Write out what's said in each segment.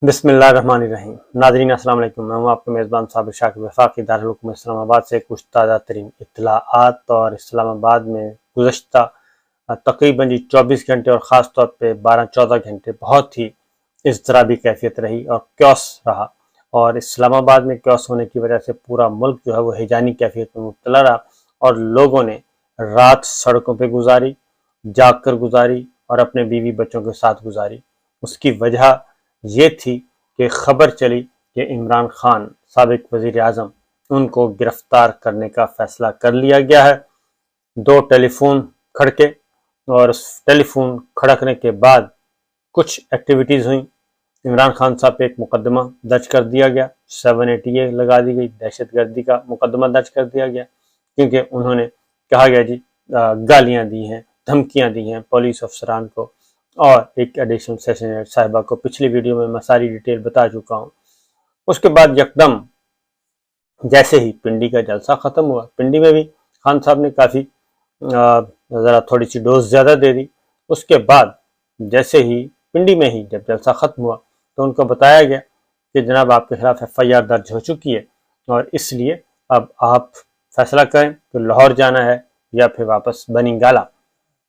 بسم اللہ الرحمن الرحیم۔ ناظرین السلام علیکم، میں ہوں آپ کا میزبان صابر شاکر وفاقی دارالحکومت اسلام آباد سے کچھ تازہ ترین اطلاعات۔ اور اسلام آباد میں گزشتہ تقریباً 24 گھنٹے اور خاص طور پہ 12-14 گھنٹے بہت ہی اضطرابی کیفیت رہی اور کیوس رہا، اور اسلام آباد میں کیوس ہونے کی وجہ سے پورا ملک جو ہے وہ ہیجانی کیفیت میں مبتلا رہا، اور لوگوں نے رات سڑکوں پہ گزاری، جاگ کر گزاری اور اپنے بیوی بچوں کے ساتھ گزاری۔ اس کی وجہ یہ تھی کہ خبر چلی کہ عمران خان سابق وزیر اعظم ان کو گرفتار کرنے کا فیصلہ کر لیا گیا ہے۔ 2 ٹیلی فون کھڑکے، اور اس ٹیلی فون کھڑکنے کے بعد کچھ ایکٹیویٹیز ہوئیں۔ عمران خان صاحب پہ ایک مقدمہ درج کر دیا گیا، 780A لگا دی گئی، دہشت گردی کا مقدمہ درج کر دیا گیا، کیونکہ انہوں نے کہا گیا گالیاں دی ہیں، دھمکیاں دی ہیں پولیس افسران کو، اور ایک ایڈیشنل سیشن صاحبہ کو پچھلی ویڈیو میں ذیل ڈیٹیل بتا چکا ہوں۔ اس کے بعد یکدم جیسے ہی پنڈی کا جلسہ ختم ہوا، پنڈی میں بھی خان صاحب نے کافی ذرا تھوڑی سی ڈوز زیادہ دے دی۔ اس کے بعد جیسے ہی پنڈی میں ہی جب جلسہ ختم ہوا تو ان کو بتایا گیا کہ جناب آپ کے خلاف FIR درج ہو چکی ہے، اور اس لیے اب آپ فیصلہ کریں کہ لاہور جانا ہے یا پھر واپس بنی گالہ،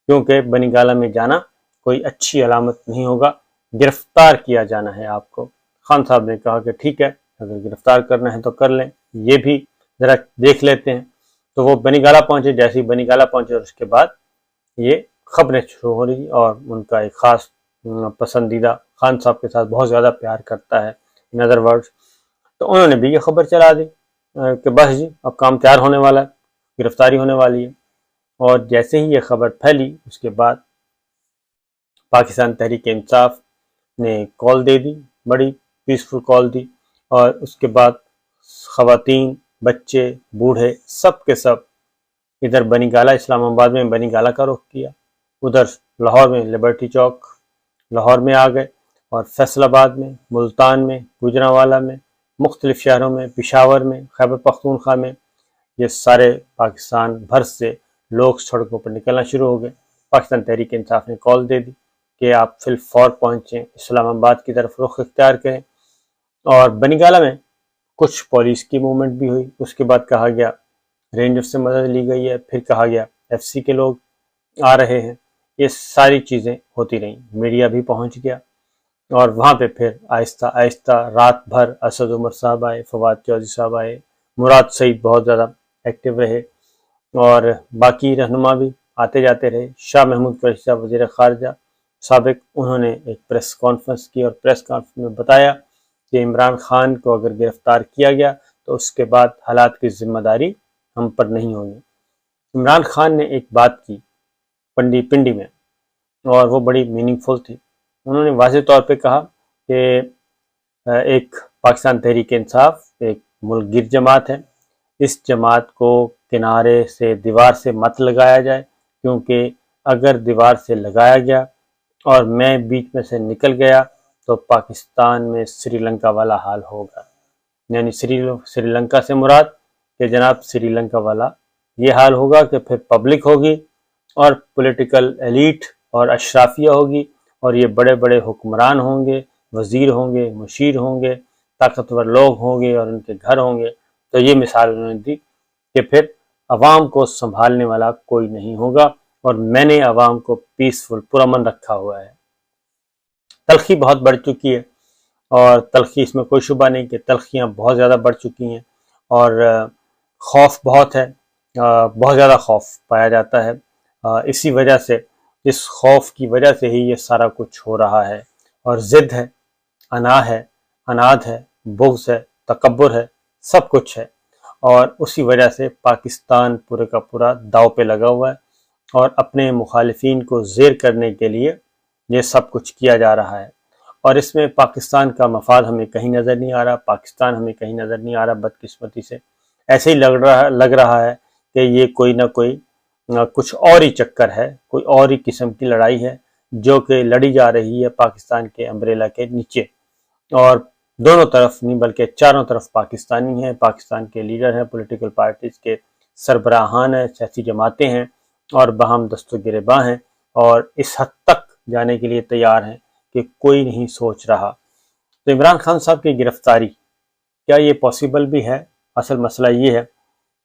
کیونکہ بنی گالہ میں جانا کوئی اچھی علامت نہیں ہوگا، گرفتار کیا جانا ہے آپ کو۔ خان صاحب نے کہا کہ ٹھیک ہے، اگر گرفتار کرنا ہے تو کر لیں، یہ بھی ذرا دیکھ لیتے ہیں۔ تو وہ بنی گالہ پہنچے، جیسے ہی بنی گالہ پہنچے اور اس کے بعد یہ خبریں شروع ہو رہی، اور ان کا ایک خاص پسندیدہ خان صاحب کے ساتھ بہت زیادہ پیار کرتا ہے، ان ادر ورڈز، تو انہوں نے بھی یہ خبر چلا دی کہ بس جی اب کام تیار ہونے والا ہے، گرفتاری ہونے والی ہے۔ اور جیسے ہی یہ خبر پھیلی، اس کے بعد پاکستان تحریک انصاف نے کال دے دی، بڑی پیسفل کال دی، اور اس کے بعد خواتین، بچے، بوڑھے، سب کے سب ادھر بنی گالہ، اسلام آباد میں بنی گالہ کا رخ کیا، ادھر لاہور میں لبرٹی چوک لاہور میں آ گئے، اور فیصل آباد میں، ملتان میں، گوجرانوالہ میں، مختلف شہروں میں، پشاور میں، خیبر پختونخوا میں، یہ سارے پاکستان بھر سے لوگ سڑکوں پر نکلنا شروع ہو گئے۔ پاکستان تحریک انصاف نے کال دے دی کہ آپ فی الفور پہنچیں، اسلام آباد کی طرف رخ اختیار کریں، اور بنی گالہ میں کچھ پولیس کی موومنٹ بھی ہوئی۔ اس کے بعد کہا گیا رینجر سے مدد لی گئی ہے، پھر کہا گیا FC کے لوگ آ رہے ہیں، یہ ساری چیزیں ہوتی رہیں، میڈیا بھی پہنچ گیا، اور وہاں پہ پھر آہستہ آہستہ رات بھر اسد عمر صاحب آئے، فواد چودھری صاحب آئے، مراد سعید بہت زیادہ ایکٹیو رہے، اور باقی رہنما بھی آتے جاتے رہے۔ شاہ محمود قریشی صاحب وزیر خارجہ سابق، انہوں نے ایک پریس کانفرنس کی، اور پریس کانفرنس میں بتایا کہ عمران خان کو اگر گرفتار کیا گیا تو اس کے بعد حالات کی ذمہ داری ہم پر نہیں ہوگی۔ عمران خان نے ایک بات کی پنڈی میں، اور وہ بڑی میننگ فل تھی۔ انہوں نے واضح طور پہ کہا کہ ایک پاکستان تحریک انصاف ایک ملک گیر جماعت ہے، اس جماعت کو کنارے سے، دیوار سے مت لگایا جائے، کیونکہ اگر دیوار سے لگایا گیا اور میں بیچ میں سے نکل گیا تو پاکستان میں سری لنکا والا حال ہوگا۔ یعنی سری لنکا سے مراد کہ جناب سری لنکا والا یہ حال ہوگا کہ پھر پبلک ہوگی اور پولیٹیکل ایلیٹ اور اشرافیہ ہوگی، اور یہ بڑے بڑے حکمران ہوں گے، وزیر ہوں گے، مشیر ہوں گے، طاقتور لوگ ہوں گے، اور ان کے گھر ہوں گے۔ تو یہ مثال انہوں نے دی کہ پھر عوام کو سنبھالنے والا کوئی نہیں ہوگا، اور میں نے عوام کو پیسفل پرامن رکھا ہوا ہے۔ تلخی بہت بڑھ چکی ہے، اور تلخی اس میں کوئی شبہ نہیں کہ تلخیاں بہت زیادہ بڑھ چکی ہیں، اور خوف بہت ہے، بہت زیادہ خوف پایا جاتا ہے۔ اسی وجہ سے، اس خوف کی وجہ سے ہی یہ سارا کچھ ہو رہا ہے، اور ضد ہے، اناد ہے، بغض ہے، تکبر ہے، سب کچھ ہے، اور اسی وجہ سے پاکستان پورے کا پورا داؤ پہ لگا ہوا ہے، اور اپنے مخالفین کو زیر کرنے کے لیے یہ سب کچھ کیا جا رہا ہے۔ اور اس میں پاکستان کا مفاد ہمیں کہیں نظر نہیں آ رہا، پاکستان ہمیں کہیں نظر نہیں آ رہا، بدقسمتی سے ایسے ہی لگ رہا ہے کہ یہ کوئی نہ کوئی کچھ اور ہی چکر ہے، کوئی اور ہی قسم کی لڑائی ہے جو کہ لڑی جا رہی ہے پاکستان کے امبریلا کے نیچے، اور دونوں طرف نہیں بلکہ چاروں طرف پاکستانی ہیں، پاکستان کے لیڈر ہیں، پولیٹیکل پارٹیز کے سربراہان ہیں، سیاسی جماعتیں ہیں، اور باہم دست و گریباں ہیں، اور اس حد تک جانے کے لیے تیار ہیں کہ کوئی نہیں سوچ رہا تو عمران خان صاحب کی گرفتاری کیا یہ پاسبل بھی ہے؟ اصل مسئلہ یہ ہے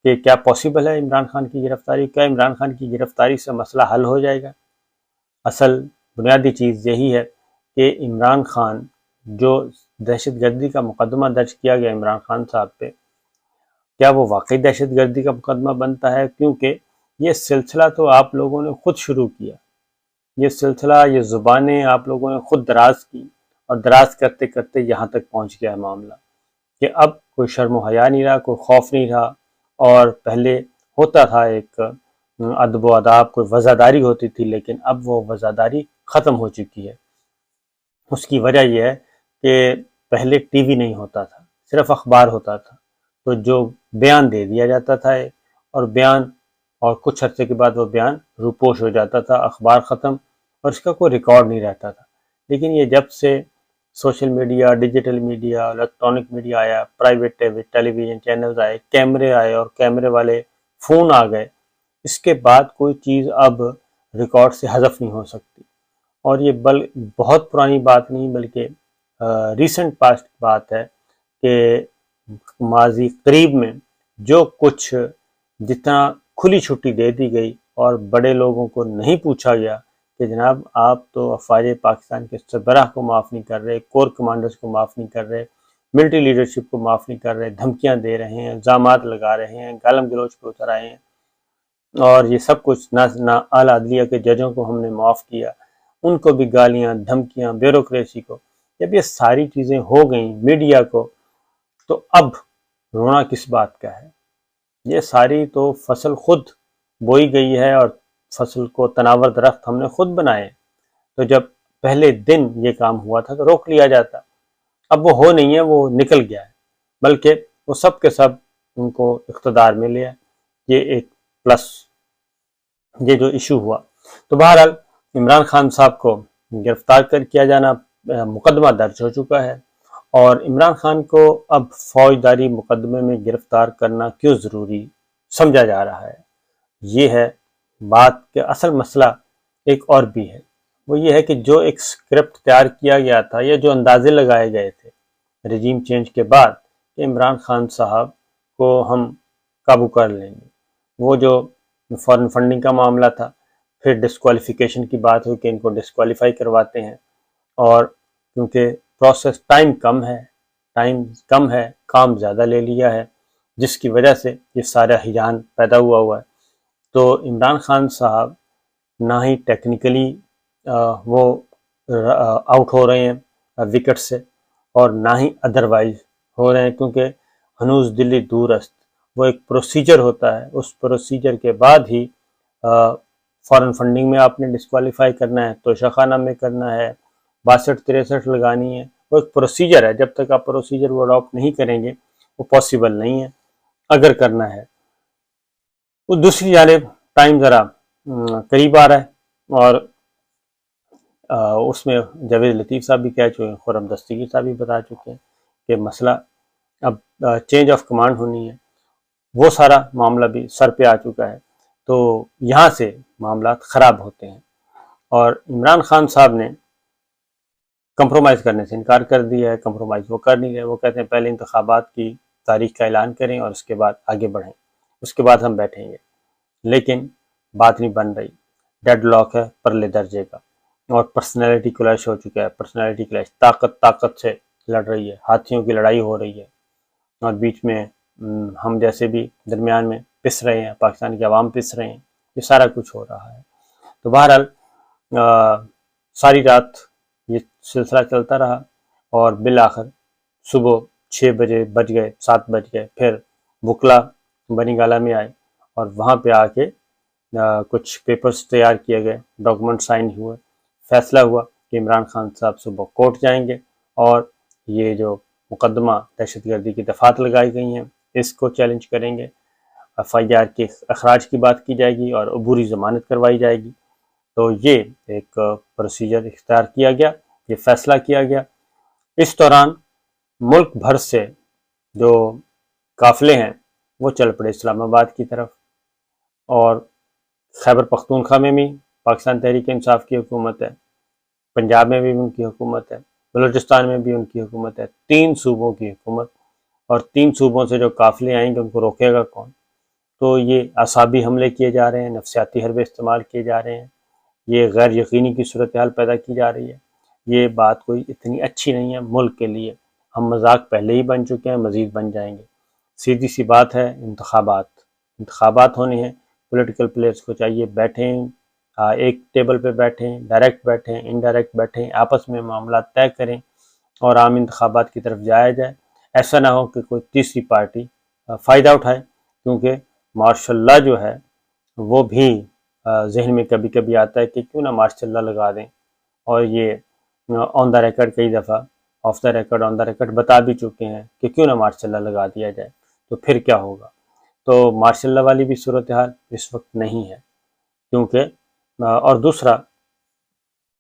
کہ کیا پاسبل ہے عمران خان کی گرفتاری؟ کیا عمران خان کی گرفتاری سے مسئلہ حل ہو جائے گا؟ اصل بنیادی چیز یہی ہے کہ عمران خان جو دہشت گردی کا مقدمہ درج کیا گیا عمران خان صاحب پہ، کیا وہ واقعی دہشت گردی کا مقدمہ بنتا ہے؟ کیونکہ یہ سلسلہ تو آپ لوگوں نے خود شروع کیا، یہ سلسلہ، یہ زبانیں آپ لوگوں نے خود دراز کی، اور دراز کرتے کرتے یہاں تک پہنچ گیا ہے معاملہ کہ اب کوئی شرم و حیا نہیں رہا، کوئی خوف نہیں رہا، اور پہلے ہوتا تھا ایک ادب و آداب، کوئی وزاداری ہوتی تھی، لیکن اب وہ وزاداری ختم ہو چکی ہے۔ اس کی وجہ یہ ہے کہ پہلے ٹی وی نہیں ہوتا تھا، صرف اخبار ہوتا تھا، تو جو بیان دے دیا جاتا تھا اور بیان، اور کچھ عرصے کے بعد وہ بیان روپوش ہو جاتا تھا، اخبار ختم، اور اس کا کوئی ریکارڈ نہیں رہتا تھا۔ لیکن یہ جب سے social media, digital media, electronic media آیا، پرائیویٹ ٹیلی ویژن چینلز آئے، کیمرے آئے اور کیمرے والے فون آ گئے، اس کے بعد کوئی چیز اب ریکارڈ سے حذف نہیں ہو سکتی۔ اور یہ بہت پرانی بات نہیں بلکہ ریسنٹ پاسٹ بات ہے کہ ماضی قریب میں جو کچھ جتنا کھلی چھٹی دے دی گئی اور بڑے لوگوں کو نہیں پوچھا گیا کہ جناب آپ تو افواج پاکستان کے سربراہ کو معاف نہیں کر رہے، کور کمانڈرز کو معاف نہیں کر رہے، ملٹری لیڈرشپ کو معاف نہیں کر رہے، دھمکیاں دے رہے ہیں، الزامات لگا رہے ہیں، گالم گلوچ پہ اتر آئے ہیں، اور یہ سب کچھ نہ اعلیٰ عدلیہ کے ججوں کو ہم نے معاف کیا، ان کو بھی گالیاں، دھمکیاں، بیوروکریسی کو، جب یہ ساری چیزیں ہو گئیں میڈیا کو، تو اب رونا کس بات کا ہے؟ یہ ساری تو فصل خود بوئی گئی ہے، اور فصل کو تناور درخت ہم نے خود بنائے، تو جب پہلے دن یہ کام ہوا تھا تو روک لیا جاتا۔ اب وہ ہو نہیں ہے، وہ نکل گیا ہے، بلکہ وہ سب کے سب ان کو اقتدار میں لیا، یہ ایک پلس یہ جو ایشو ہوا۔ تو بہرحال عمران خان صاحب کو گرفتار کیا جانا، مقدمہ درج ہو چکا ہے، اور عمران خان کو اب فوجداری مقدمے میں گرفتار کرنا کیوں ضروری سمجھا جا رہا ہے؟ یہ ہے بات کہ اصل مسئلہ ایک اور بھی ہے، وہ یہ ہے کہ جو ایک اسکرپٹ تیار کیا گیا تھا یا جو اندازے لگائے گئے تھے رجیم چینج کے بعد کہ عمران خان صاحب کو ہم قابو کر لیں گے، وہ جو فارن فنڈنگ کا معاملہ تھا، پھر ڈسکوالیفیکیشن کی بات ہوئی کہ ان کو ڈسکوالیفائی کرواتے ہیں، اور کیونکہ پروسیس ٹائم کم ہے، کام زیادہ لے لیا ہے، جس کی وجہ سے یہ سارا ہیجان پیدا ہوا ہے۔ تو عمران خان صاحب نہ ہی ٹیکنیکلی وہ آؤٹ ہو رہے ہیں وکٹ سے، اور نہ ہی ادروائز ہو رہے ہیں، کیونکہ ہنوز دلی دور است، وہ ایک پروسیجر ہوتا ہے، اس پروسیجر کے بعد ہی فارن فنڈنگ میں آپ نے ڈسکوالیفائی کرنا ہے، توشہ خانہ میں کرنا ہے، 62-63 لگانی ہے، وہ ایک پروسیجر ہے، جب تک آپ پروسیجر وہ اڈاپٹ نہیں کریں گے وہ پاسبل نہیں ہے اگر کرنا ہے۔ وہ دوسری جانب ٹائم ذرا قریب آ رہا ہے، اور اس میں جاوید لطیف صاحب بھی کہہ چکے ہیں، خرم دستگیر صاحب بھی بتا چکے ہیں کہ مسئلہ اب چینج آف کمانڈ ہونی ہے، وہ سارا معاملہ بھی سر پہ آ چکا ہے، تو یہاں سے معاملات خراب ہوتے ہیں، اور عمران خان صاحب نے کمپرومائز کرنے سے انکار کر دیا ہے۔ کمپرومائز وہ کر نہیں رہے، وہ کہتے ہیں پہلے انتخابات کی تاریخ کا اعلان کریں اور اس کے بعد آگے بڑھیں، اس کے بعد ہم بیٹھیں گے، لیکن بات نہیں بن رہی، ڈیڈ لاک ہے پرلے درجے کا، اور پرسنالٹی کلیش ہو چکا ہے، پرسنالٹی کلیش، طاقت سے لڑ رہی ہے، ہاتھیوں کی لڑائی ہو رہی ہے، اور بیچ میں ہم جیسے بھی درمیان میں پس رہے ہیں، پاکستان کی عوام پس رہے ہیں، یہ سارا کچھ ہو رہا ہے۔ تو بہرحال ساری رات یہ سلسلہ چلتا رہا، اور بالآخر صبح 6 بجے بج گئے، 7 بج گئے، پھر وکلا بنی گالہ میں آئے، اور وہاں پہ آ کے کچھ پیپرز تیار کیے گئے، ڈاکومنٹ سائن ہوئے، فیصلہ ہوا کہ عمران خان صاحب صبح کورٹ جائیں گے، اور یہ جو مقدمہ دہشت گردی کی دفعات لگائی گئی ہیں اس کو چیلنج کریں گے، FIR کے اخراج کی بات کی جائے گی اور عبوری ضمانت کروائی جائے گی۔ تو یہ ایک پروسیجر اختیار کیا گیا، یہ فیصلہ کیا گیا۔ اس دوران ملک بھر سے جو قافلے ہیں وہ چل پڑے اسلام آباد کی طرف، اور خیبر پختونخوا میں بھی پاکستان تحریک انصاف کی حکومت ہے، پنجاب میں بھی ان کی حکومت ہے، بلوچستان میں بھی ان کی حکومت ہے، 3 صوبوں کی حکومت، اور 3 صوبوں سے جو قافلے آئیں گے ان کو روکے گا کون؟ تو یہ اعصابی حملے کیے جا رہے ہیں، نفسیاتی حربے استعمال کیے جا رہے ہیں، یہ غیر یقینی کی صورتحال پیدا کی جا رہی ہے۔ یہ بات کوئی اتنی اچھی نہیں ہے ملک کے لیے، ہم مذاق پہلے ہی بن چکے ہیں، مزید بن جائیں گے۔ سیدھی سی بات ہے، انتخابات ہونے ہیں، پولیٹیکل پلیئرز کو چاہیے بیٹھیں، ایک ٹیبل پہ بیٹھیں، ڈائریکٹ بیٹھیں، انڈائریکٹ بیٹھیں، آپس میں معاملات طے کریں اور عام انتخابات کی طرف جایا جائے۔ ایسا نہ ہو کہ کوئی تیسری پارٹی فائدہ اٹھائے، کیونکہ ماشاء اللہ جو ہے وہ بھی ذہن میں کبھی کبھی آتا ہے کہ کیوں نہ ماشاء اللہ لگا دیں، اور یہ آن دا ریکارڈ کئی دفعہ، of the record on the record بتا بھی چکے ہیں کہ کیوں نہ ماشاء اللہ لگا دیا جائے، تو پھر کیا ہوگا؟ تو ماشاء اللہ والی بھی صورتحال اس وقت نہیں ہے، کیونکہ اور دوسرا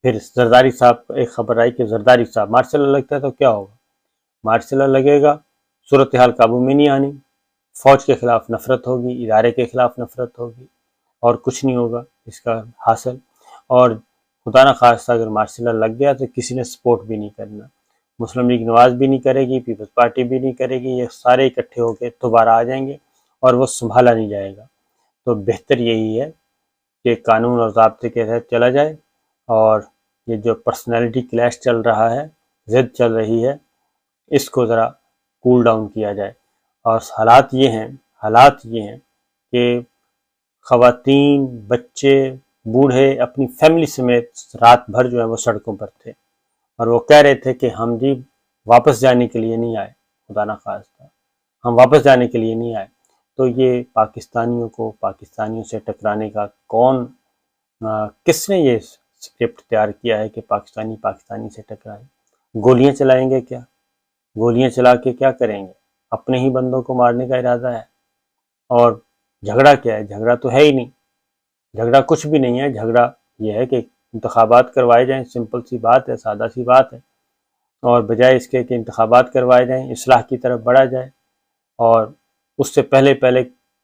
پھر زرداری صاحب ایک خبر آئی کہ زرداری صاحب ماشاء اللہ لگتا ہے تو کیا ہوگا؟ ماشاء اللہ لگے گا، صورتحال قابو میں نہیں آنی، فوج کے خلاف نفرت ہوگی، ادارے کے خلاف نفرت ہوگی، اور کچھ نہیں ہوگا اس کا حاصل۔ اور خدا نہ خواستہ اگر ماشاء اللہ لگ گیا تو کسی نے سپورٹ بھی نہیں کرنا، مسلم لیگ نواز بھی نہیں کرے گی، پیپلز پارٹی بھی نہیں کرے گی، یہ سارے اکٹھے ہو کے دوبارہ آ جائیں گے اور وہ سنبھالا نہیں جائے گا۔ تو بہتر یہی ہے کہ قانون اور ضابطے کے تحت چلا جائے، اور یہ جو پرسنالٹی کلیش چل رہا ہے، ضد چل رہی ہے، اس کو ذرا کول ڈاؤن کیا جائے۔ اور حالات یہ ہیں کہ خواتین، بچے، بوڑھے اپنی فیملی سمیت رات بھر جو ہے وہ سڑکوں پر تھے، اور وہ کہہ رہے تھے کہ ہم جی واپس جانے کے لیے نہیں آئے، خدا نہ خواستہ ہم واپس جانے کے لیے نہیں آئے۔ تو یہ پاکستانیوں سے ٹکرانے کا کس نے یہ اسکرپٹ تیار کیا ہے کہ پاکستانی سے ٹکرائیں؟ گولیاں چلائیں گے کیا؟ گولیاں چلا کے کیا کریں گے؟ اپنے ہی بندوں کو مارنے کا ارادہ ہے۔ اور جھگڑا کیا ہے؟ جھگڑا تو ہے ہی نہیں، جھگڑا کچھ بھی نہیں ہے۔ جھگڑا یہ ہے کہ انتخابات کروائے جائیں، سمپل سی بات ہے، سادہ سی بات ہے، اور بجائے اس کے کہ انتخابات کروائے جائیں، اصلاح کی طرف بڑھا جائے، اور اس سے پہلے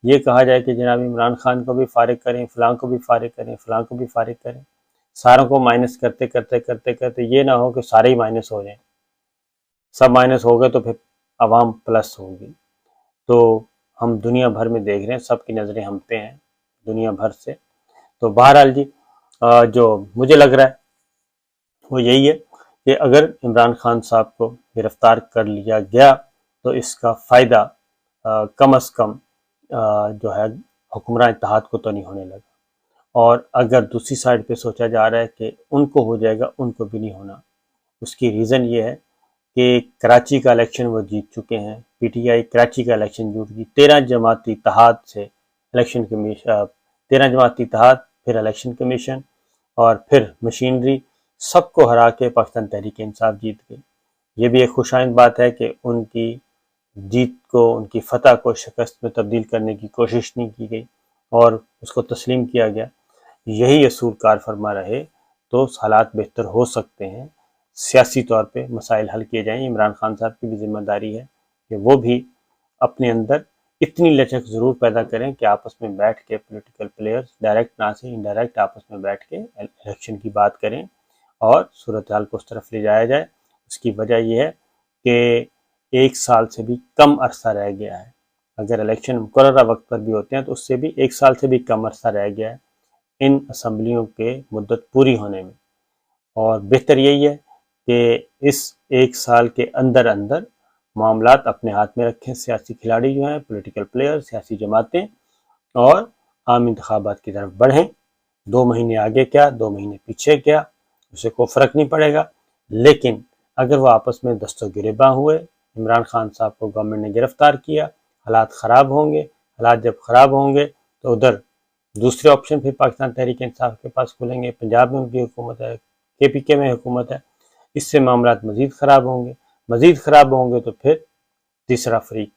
یہ کہا جائے کہ جناب عمران خان کو بھی فارغ کریں، فلاں کو بھی فارغ کریں، فلاں کو بھی فارغ کریں، ساروں کو مائنس کرتے کرتے کرتے کرتے یہ نہ ہو کہ سارے ہی مائنس ہو جائیں، سب مائنس ہو گئے تو پھر عوام پلس ہوگی۔ تو ہم دنیا بھر میں دیکھ رہے ہیں، سب کی نظریں ہم پہ ہیں دنیا بھر سے۔ تو بہرحال جی جو مجھے لگ رہا ہے وہ یہی ہے کہ اگر عمران خان صاحب کو گرفتار کر لیا گیا تو اس کا فائدہ کم از کم جو ہے حکمراں اتحاد کو تو نہیں ہونے لگا، اور اگر دوسری سائڈ پہ سوچا جا رہا ہے کہ ان کو ہو جائے گا، ان کو بھی نہیں ہونا۔ اس کی ریزن یہ ہے کہ کراچی کا الیکشن وہ جیت چکے ہیں، پی ٹی آئی کراچی کا الیکشن جیت گئی، 13 جماعتی اتحاد سے الیکشن کمیشن، 13 جماعتی اتحاد، پھر الیکشن کمیشن اور پھر مشینری، سب کو ہرا کے پاکستان تحریک انصاف جیت گئی۔ یہ بھی ایک خوش آئند بات ہے کہ ان کی جیت کو، ان کی فتح کو شکست میں تبدیل کرنے کی کوشش نہیں کی گئی اور اس کو تسلیم کیا گیا۔ یہی اصول کار فرما رہے تو حالات بہتر ہو سکتے ہیں، سیاسی طور پہ مسائل حل کیے جائیں۔ عمران خان صاحب کی بھی ذمہ داری ہے کہ وہ بھی اپنے اندر اتنی لچک ضرور پیدا کریں کہ آپس میں بیٹھ کے پولیٹیکل پلیئرز ڈائریکٹ نہ سے انڈائریکٹ آپس میں بیٹھ کے الیکشن کی بات کریں اور صورتحال کو اس طرف لے جایا جائے۔ اس کی وجہ یہ ہے کہ 1 سال سے بھی کم عرصہ رہ گیا ہے، اگر الیکشن مقررہ وقت پر بھی ہوتے ہیں تو اس سے بھی 1 سال سے بھی کم عرصہ رہ گیا ہے ان اسمبلیوں کے مدت پوری ہونے میں، اور بہتر یہی ہے کہ اس 1 سال کے اندر معاملات اپنے ہاتھ میں رکھیں سیاسی کھلاڑی جو ہیں، پولیٹیکل پلیئر، سیاسی جماعتیں، اور عام انتخابات کی طرف بڑھیں۔ 2 مہینے آگے کیا، 2 مہینے پیچھے کیا، اسے کوئی فرق نہیں پڑے گا، لیکن اگر وہ آپس میں دست و گریباں ہوئے، عمران خان صاحب کو گورنمنٹ نے گرفتار کیا، حالات خراب ہوں گے، حالات جب خراب ہوں گے تو ادھر دوسرے آپشن پھر پاکستان تحریک انصاف کے پاس کھلیں گے، پنجاب میں ان کی حکومت ہے، کے پی کے میں حکومت ہے، اس سے معاملات مزید خراب ہوں گے تو پھر تیسرا فریق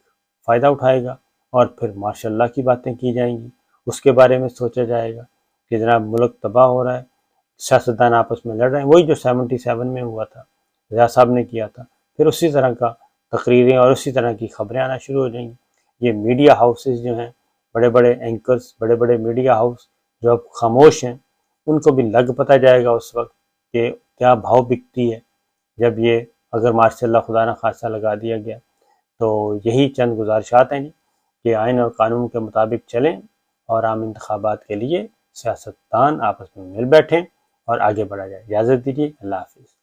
فائدہ اٹھائے گا، اور پھر ماشاء اللہ کی باتیں کی جائیں گی، اس کے بارے میں سوچا جائے گا کہ جناب ملک تباہ ہو رہا ہے، سیاستدان آپس میں لڑ رہے ہیں، وہی جو 77 میں ہوا تھا، رضا صاحب نے کیا تھا، پھر اسی طرح کا تقریریں اور اسی طرح کی خبریں آنا شروع ہو جائیں گی۔ یہ میڈیا ہاؤسز جو ہیں، بڑے بڑے اینکرز، بڑے بڑے میڈیا ہاؤس جو اب خاموش ہیں، ان کو بھی لگ پتہ جائے گا اس وقت کہ کیا بھاؤ بکتی ہے جب یہ اگر مارشاء اللہ خدا نہ خاصہ لگا دیا گیا تو یہی چند گزارشات ہیں کہ آئین اور قانون کے مطابق چلیں اور عام انتخابات کے لیے سیاستدان آپس میں مل بیٹھیں اور آگے بڑھا جائے۔ اجازت دیجیے، اللہ حافظ۔